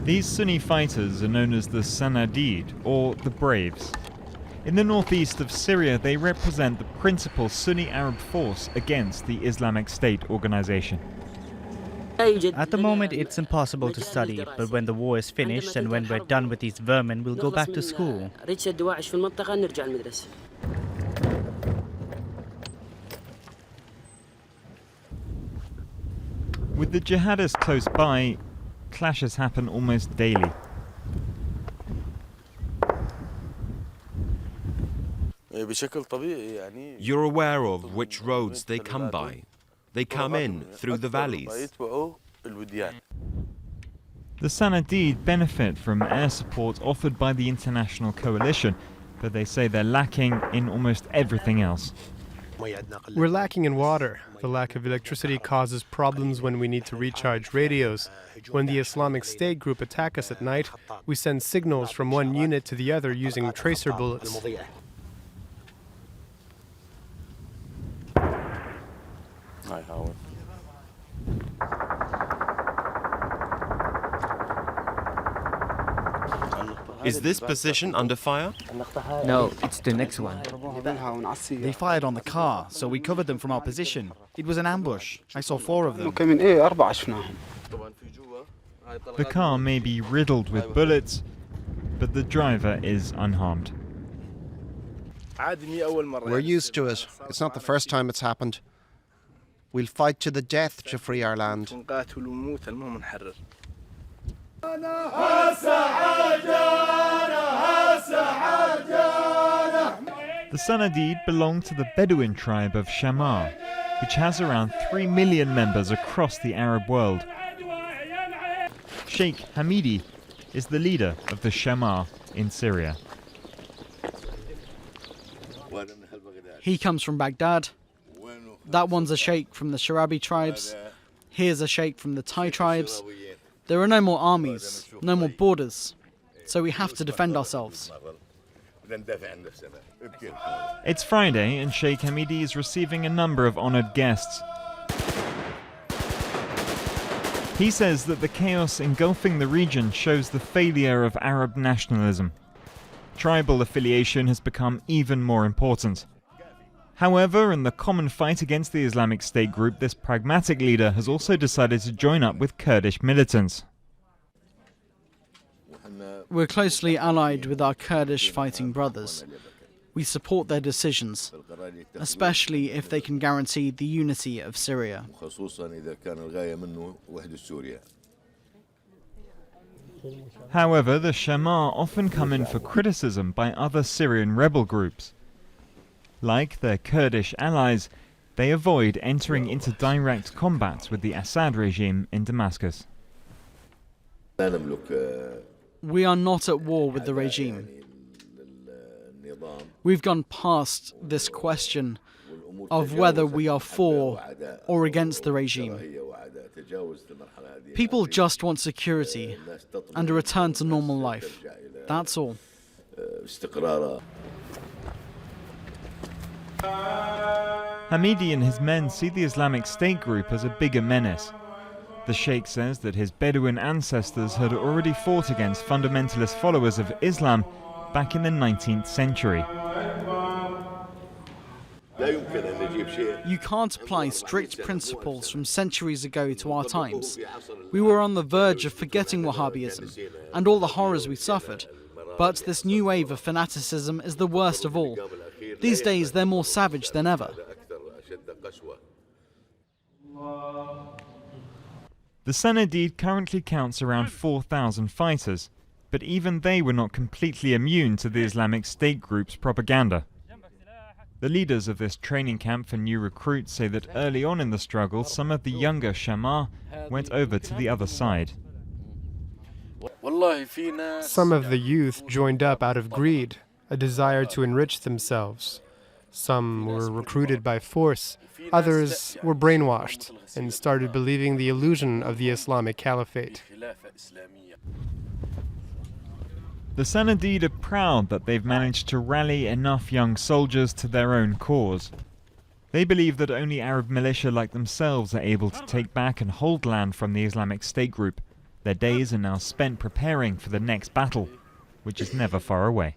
These Sunni fighters are known as the Sanadid, or the Braves. In the northeast of Syria, they represent the principal Sunni Arab force against the Islamic State organization. At the moment, it's impossible to study, but when the war is finished and when we're done with these vermin, we'll go back to school. With the jihadists close by, clashes happen almost daily. You're aware of which roads they come by. They come in through the valleys. The Sanadid benefit from air support offered by the international coalition, but they say they're lacking in almost everything else. We're lacking in water. The lack of electricity causes problems when we need to recharge radios. When the Islamic State group attack us at night, we send signals from one unit to the other using tracer bullets. Is this position under fire? No, it's the next one. They fired on the car, so we covered them from our position. It was an ambush. I saw 4 of them. The car may be riddled with bullets, but the driver is unharmed. We're used to it. It's not the first time it's happened. We'll fight to the death to free our land. The Sanadid belong to the Bedouin tribe of Shammar, which has around 3 million members across the Arab world. Sheikh Hamidi is the leader of the Shammar in Syria. He comes from Baghdad. That one's a sheikh from the Sharabi tribes. Here's a sheikh from the Thai tribes. There are no more armies, no more borders, so we have to defend ourselves. It's Friday and Sheikh Hamidi is receiving a number of honoured guests. He says that the chaos engulfing the region shows the failure of Arab nationalism. Tribal affiliation has become even more important. However, in the common fight against the Islamic State group, this pragmatic leader has also decided to join up with Kurdish militants. We're closely allied with our Kurdish fighting brothers. We support their decisions, especially if they can guarantee the unity of Syria. However, the Shammar often come in for criticism by other Syrian rebel groups. Like their Kurdish allies, they avoid entering into direct combat with the Assad regime in Damascus. We are not at war with the regime. We've gone past this question of whether we are for or against the regime. People just want security and a return to normal life. That's all. Hamidi and his men see the Islamic State group as a bigger menace. The Sheikh says that his Bedouin ancestors had already fought against fundamentalist followers of Islam back in the 19th century. You can't apply strict principles from centuries ago to our times. We were on the verge of forgetting Wahhabism and all the horrors we suffered. But this new wave of fanaticism is the worst of all. These days they're more savage than ever. The Sanadid currently counts around 4,000 fighters, but even they were not completely immune to the Islamic State group's propaganda. The leaders of this training camp for new recruits say that early on in the struggle, some of the younger Shammar went over to the other side. Some of the youth joined up out of greed, a desire to enrich themselves. Some were recruited by force, others were brainwashed and started believing the illusion of the Islamic Caliphate. The Sanadid are proud that they've managed to rally enough young soldiers to their own cause. They believe that only Arab militia like themselves are able to take back and hold land from the Islamic State group, Their days are now spent preparing for the next battle, which is never far away.